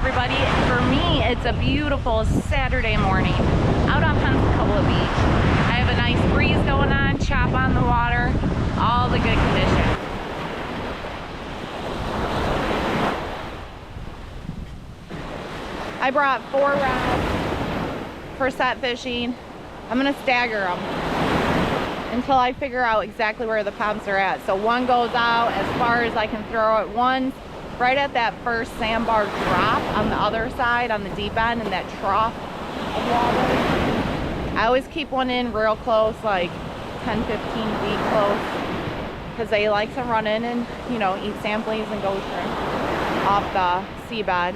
everybody. For me, it's a beautiful Saturday morning out on Pensacola Beach. I have a nice breeze going on, chop on the water, all the good conditions. I brought 4 rods for set fishing. I'm gonna stagger them until I figure out exactly where the pops are at. So one goes out as far as I can throw it. One's right at that first sandbar drop on the other side, on the deep end, in that trough of water. I always keep one in real close, like 10, 15 feet close, because they like to run in and, you know, eat samplings and go shrimp off the seabed.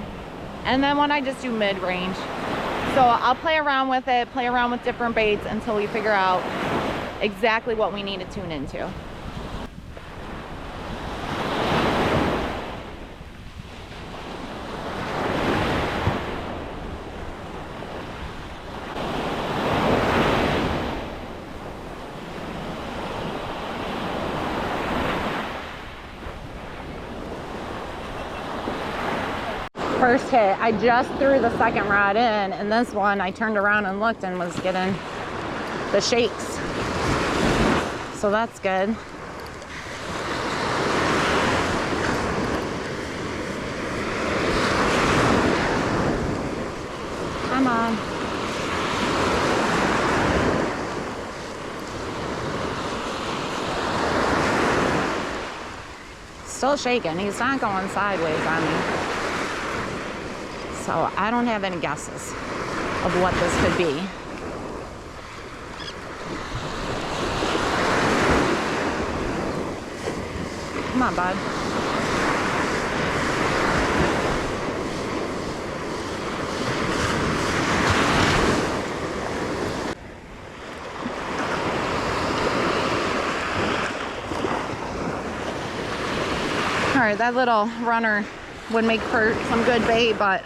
And then one I just do mid-range. So I'll play around with it, play around with different baits until we figure out exactly what we need to tune into. First hit, I just threw the second rod in, and this one I turned around and looked and was getting the shakes. So that's good. Come on. Still shaking. He's not going sideways on me. So I don't have any guesses of what this could be. Come on, bud. All right, that little runner would make for some good bait, but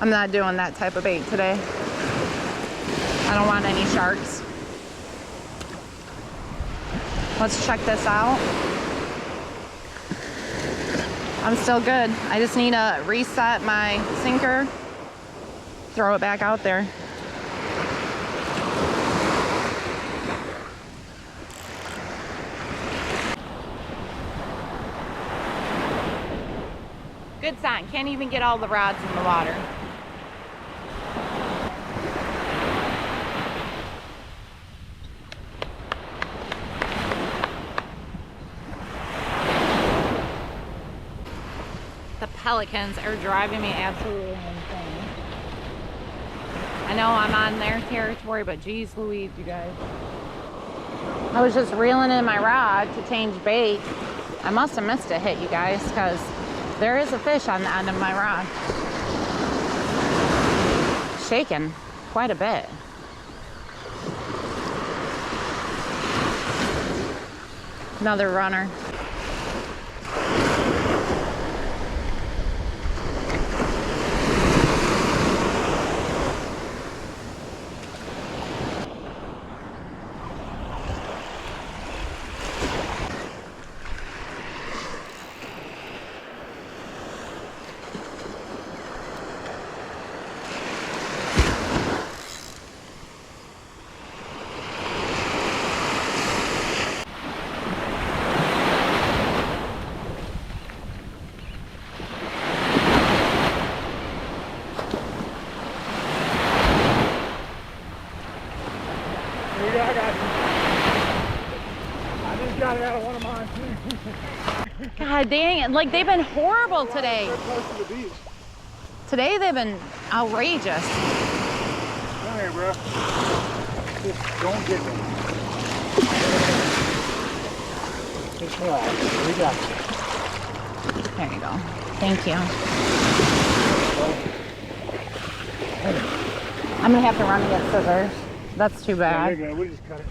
I'm not doing that type of bait today. I don't want any sharks. Let's check this out. I'm still good. I just need to reset my sinker, throw it back out there. Good sign. Can't even get all the rods in the water. The pelicans are driving me absolutely insane. I know I'm on their territory, but geez Louise, you guys. I was just reeling in my rod to change bait. I must have missed a hit, you guys, because there is a fish on the end of my rod. Shaking quite a bit. Another runner. God dang it, like they've been horrible today. Today they've been outrageous. Come here, bro. Just don't get them. Just relax. We got you. There you go. Thank you. I'm gonna have to run and get scissors. That's too bad. Yeah, we just cut it.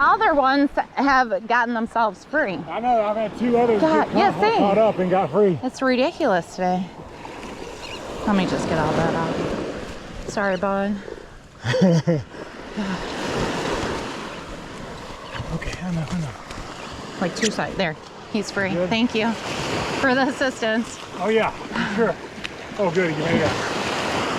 Other ones have gotten themselves free. I know, I've had 2 others get caught up and got free. It's ridiculous today. Let me just get all that out. Sorry, bud. Okay, I know. like 2 sides. There, he's free. Good. Thank you for the assistance. Oh yeah, sure. Oh good, you made it.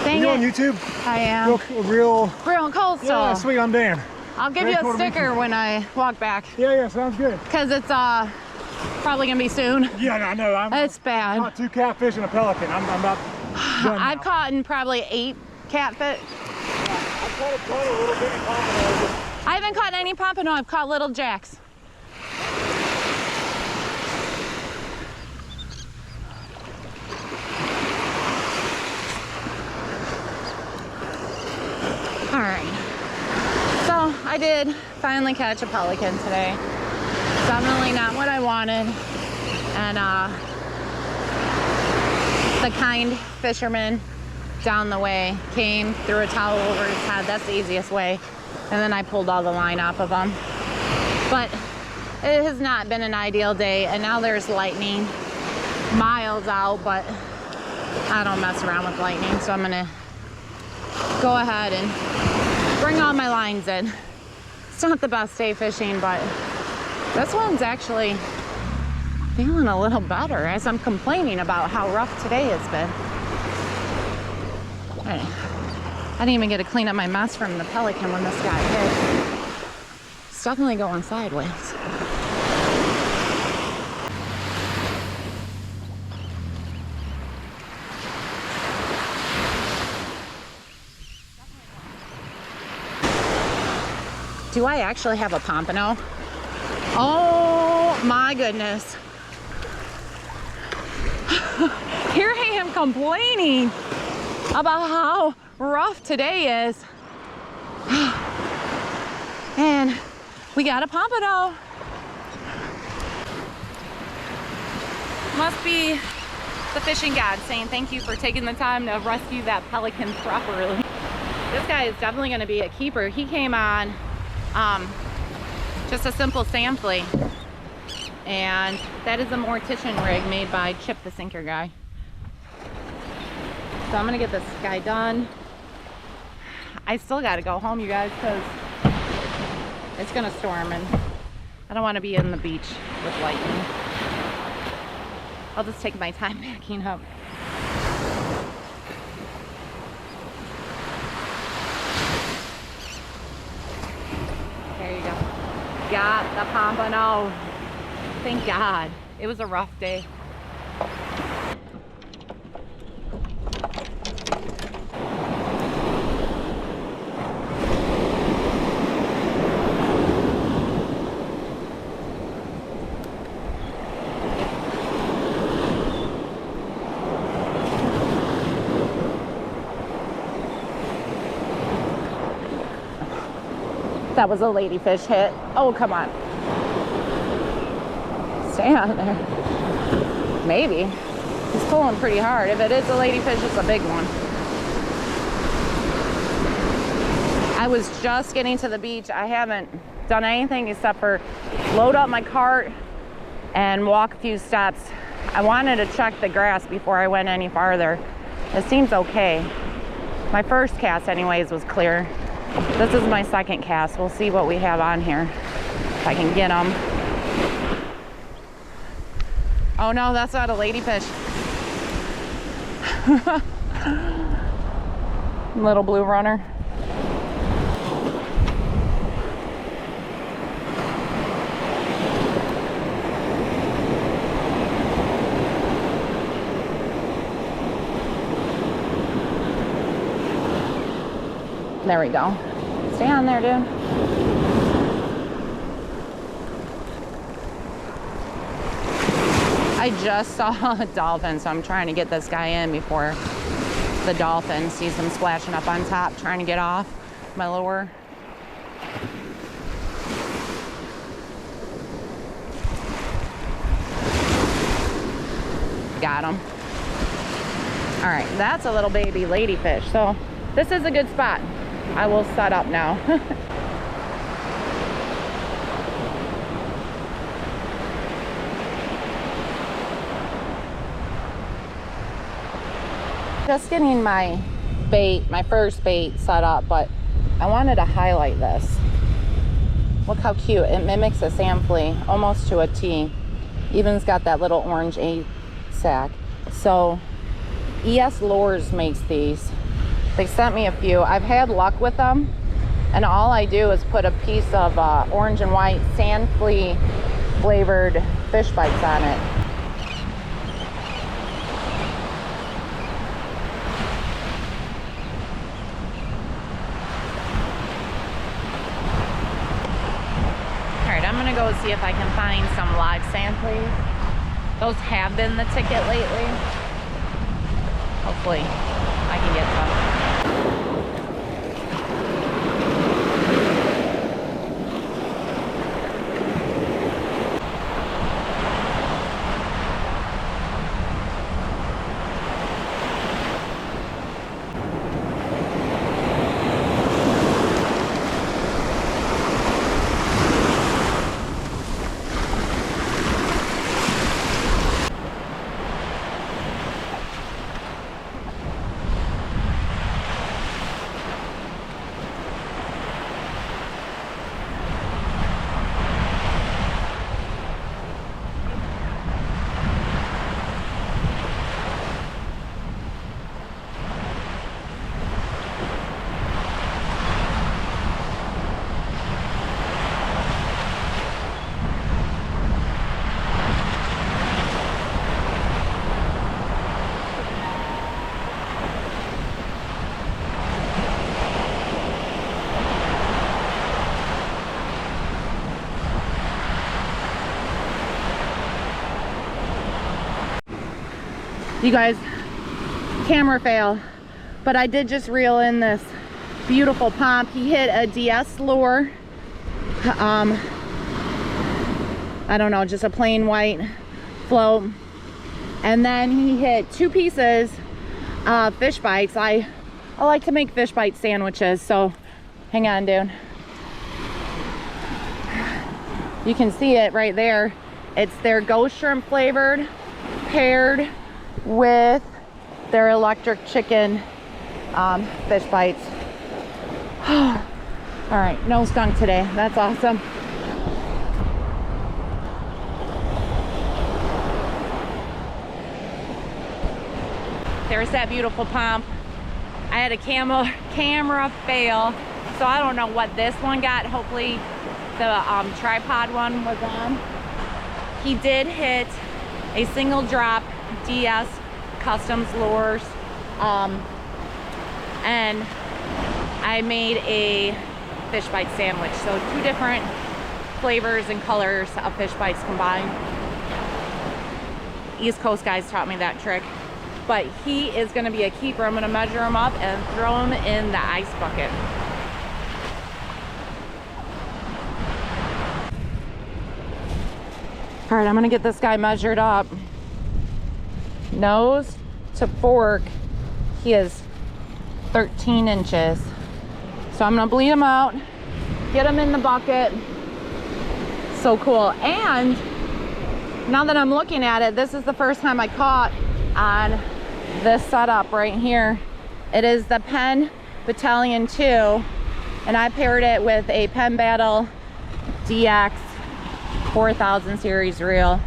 Dang You it. on YouTube? I am. Real coastal. Yeah, sweet, I'm Dan. I'll give you a sticker when I walk back. Yeah, sounds good. Because it's probably gonna be soon. Yeah, no, I know. It's bad. Caught 2 catfish and a pelican. I'm about done I've now. caught in probably 8 catfish. I've caught a little bitty pompano. I haven't caught any pompano. I've caught little jacks. All right. So I did finally catch a pelican today. Definitely not what I wanted. And the kind fisherman down the way came, threw a towel over his head. That's the easiest way. And then I pulled all the line off of him. But it has not been an ideal day. And now there's lightning miles out, but I don't mess around with lightning. So I'm gonna go ahead and bring all my lines in. It's not the best day fishing, but this one's actually feeling a little better as I'm complaining about how rough today has been. I didn't even get to clean up my mess from the Pelican when this got hit. It's definitely going sideways. Do I actually have a pompano? Oh my goodness. Here I am complaining about how rough today is. And we got a pompano. Must be the fishing god saying thank you for taking the time to rescue that pelican properly. This guy is definitely going to be a keeper. He came on just a simple sand flea, and that is a mortician rig made by Chip the Sinker guy. So I'm gonna get this guy done. I still gotta go home, you guys, because it's gonna storm and I don't want to be in the beach with lightning. I'll just take my time packing up. There you go. Got the pompano. Thank God. It was a rough day. That was a ladyfish hit. Oh, come on. Stay on there. Maybe. He's pulling pretty hard. If it is a ladyfish, it's a big one. I was just getting to the beach. I haven't done anything except for load up my cart and walk a few steps. I wanted to check the grass before I went any farther. It seems okay. My first cast anyways was clear. This is my second cast. We'll see what we have on here, if I can get them. Oh no, that's not a ladyfish. Little blue runner. There we go. Stay on there, dude. I just saw a dolphin, so I'm trying to get this guy in before the dolphin sees him splashing up on top, trying to get off my lure. Got him. All right, that's a little baby ladyfish. So this is a good spot. I will set up now. Just getting my bait, my first bait set up, but I wanted to highlight this. Look how cute. It mimics a sand flea almost to a T. Even's got that little orange A sack. So ES Lures makes these. They sent me a few. I've had luck with them, and all I do is put a piece of orange and white sand flea flavored Fishbites on it. I'm gonna go see if I can find some live sand fleas. Those have been the ticket lately. Hopefully I can get some. You guys, camera fail, but I did just reel in this beautiful pomp. He hit a DS lure. I don't know, just a plain white float. And then he hit 2 pieces of Fishbites. I like to make Fishbite sandwiches, so hang on, dude. You can see it right there. It's their ghost shrimp flavored, paired with their electric chicken Fishbites. All right, no skunk today. That's awesome. There's that beautiful pomp. I had a camera fail, so I don't know what this one got. Hopefully the tripod one was on. He did hit a single drop DS Customs lures, and I made a Fishbite sandwich. So 2 different flavors and colors of Fishbites combined. East Coast guys taught me that trick. But he is going to be a keeper. I'm going to measure him up and throw him in the ice bucket. All right, I'm going to get this guy measured up. Nose to fork, he is 13 inches. So I'm going to bleed him out, get him in the bucket. So cool. And now that I'm looking at it, this is the first time I caught on this setup right here. It is the Penn Battalion 2, and I paired it with a Penn Battle DX 4000 series reel.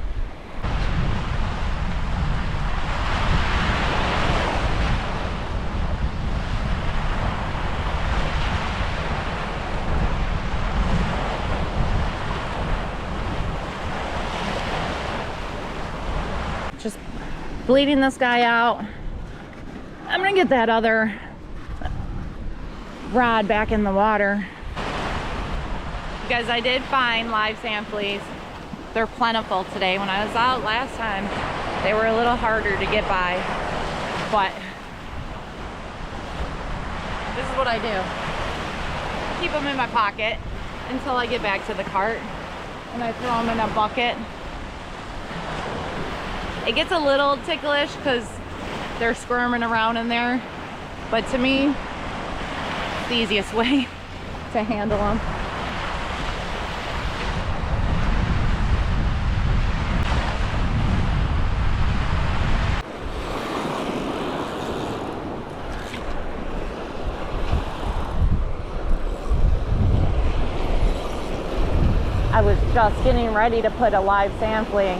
Just bleeding this guy out. I'm gonna get that other rod back in the water. You guys, I did find live sand fleas. They're plentiful today. When I was out last time, they were a little harder to get by, but this is what I do. Keep them in my pocket until I get back to the cart, and I throw them in a bucket. It gets a little ticklish because they're squirming around in there, but to me, it's the easiest way to handle them. I was just getting ready to put a live sand flea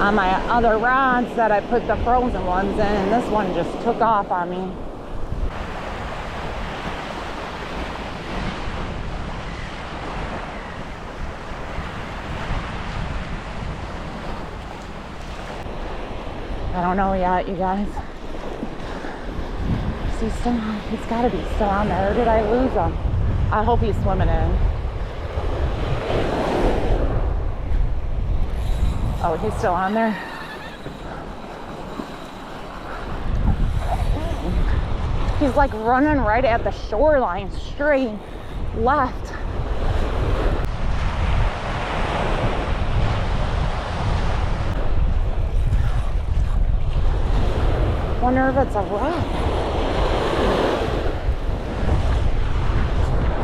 on my other rods that I put the frozen ones in, and this one just took off on me. I don't know yet, you guys. He's got to be still on there. Or did I lose him? I hope he's swimming in. Oh, he's still on there. He's like running right at the shoreline, straight left. Wonder if it's a rock.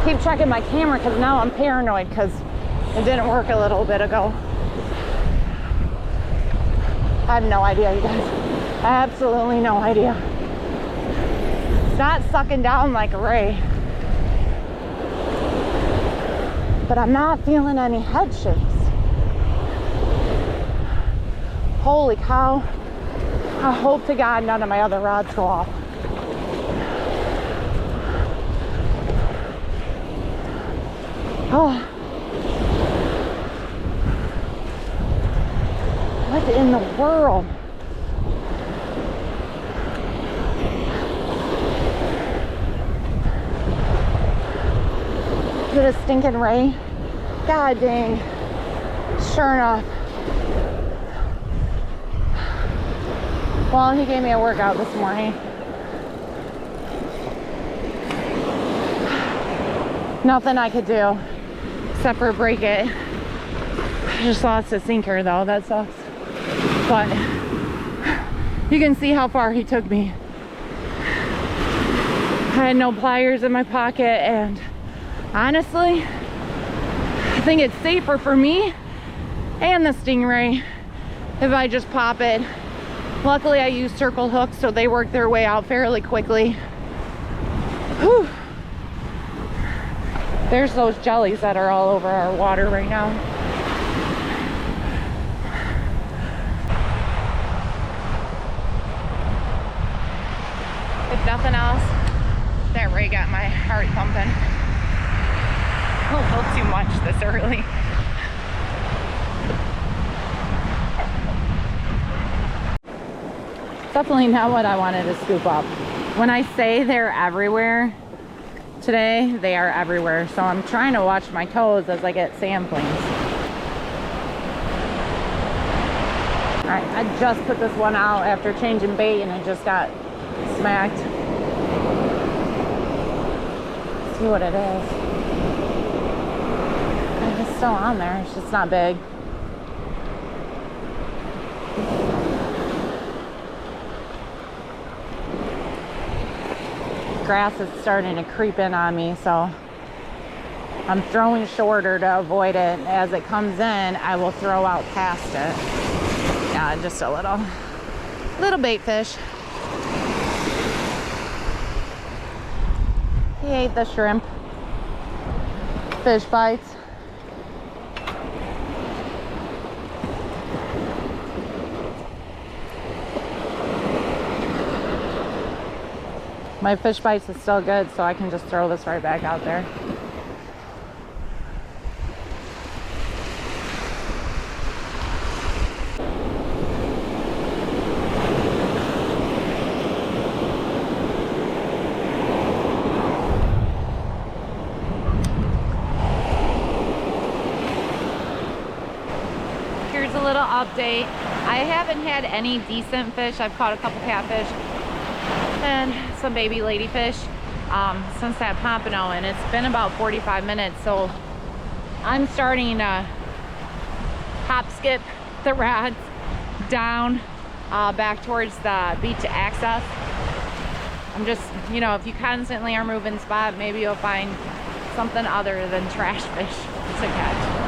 Keep checking my camera because now I'm paranoid because it didn't work a little bit ago. I have no idea, you guys. Absolutely no idea. It's not sucking down like a ray. But I'm not feeling any head shakes. Holy cow. I hope to God none of my other rods go off. Oh. What in the world? Is it a stinking ray? God dang. Sure enough. Well, he gave me a workout this morning. Nothing I could do except for break it. I just lost a sinker though, that sucks. But you can see how far he took me. I had no pliers in my pocket, and honestly, I think it's safer for me and the stingray if I just pop it. Luckily I use circle hooks, so they work their way out fairly quickly. Whew. There's those jellies that are all over our water right now. If nothing else, that ray got my heart thumping a little too much this early. Definitely not what I wanted to scoop up. When I say they're everywhere today, they are everywhere. So I'm trying to watch my toes as I get sand fleas. Alright, I just put this one out after changing bait and it just got smacked. Let's see what it is. It's still on there, it's just not big. Grass is starting to creep in on me, so I'm throwing shorter to avoid it. As it comes in, I will throw out past it. Yeah, just a little bait fish. He ate the shrimp. Fishbites. My Fishbites is still good, so I can just throw this right back out there. Here's a little update. I haven't had any decent fish. I've caught a couple catfish and some baby ladyfish since that Pompano, and it's been about 45 minutes, so I'm starting to hop skip the rods down back towards the beach access. I'm just, you know, if you constantly are moving spot, maybe you'll find something other than trash fish to catch.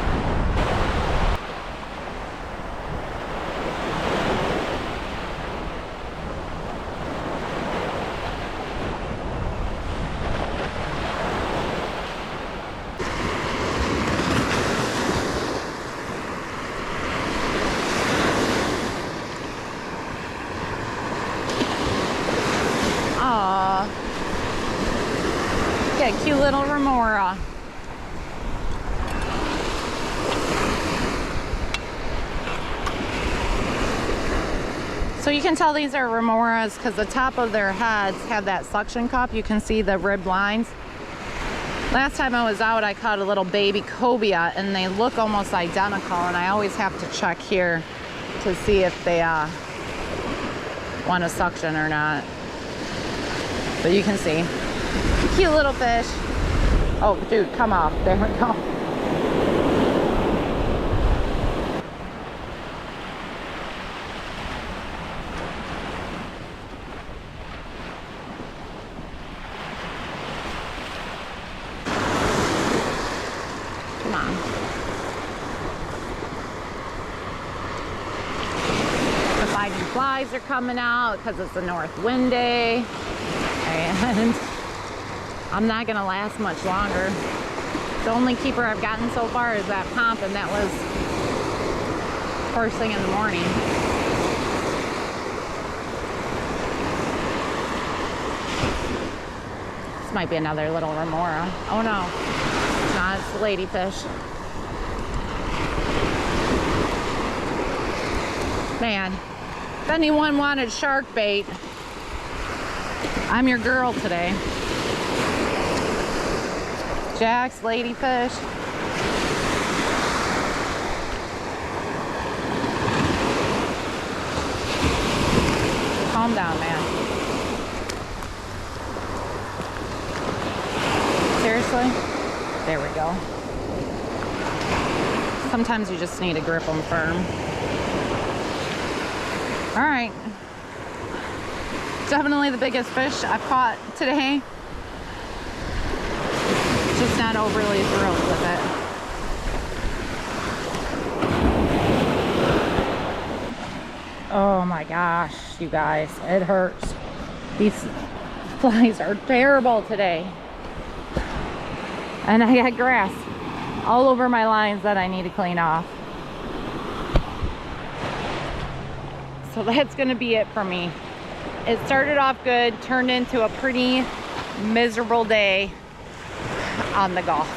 So you can tell these are remoras because the top of their heads have that suction cup. You can see the ribbed lines. Last time I was out, I caught a little baby cobia and they look almost identical, and I always have to check here to see if they want to suction or not. But you can see. Cute little fish. Oh, dude, come off. There we go. Come on. The fighting flies are coming out because it's a north wind day. And I'm not gonna last much longer. The only keeper I've gotten so far is that pomp, and that was first thing in the morning. This might be another little remora. Oh no, it's not, it's the ladyfish. Man, if anyone wanted shark bait, I'm your girl today. Jack's ladyfish. Calm down, man. Seriously? There we go. Sometimes you just need to grip them firm. All right. Definitely the biggest fish I've caught today. Just not overly thrilled with it. Oh my gosh, you guys, it hurts. These flies are terrible today. And I got grass all over my lines that I need to clean off. So that's gonna be it for me. It started off good, turned into a pretty miserable day on the Gulf.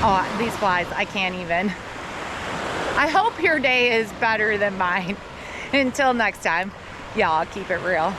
Oh, these flies, I can't even. I hope your day is better than mine. Until next time, y'all keep it real.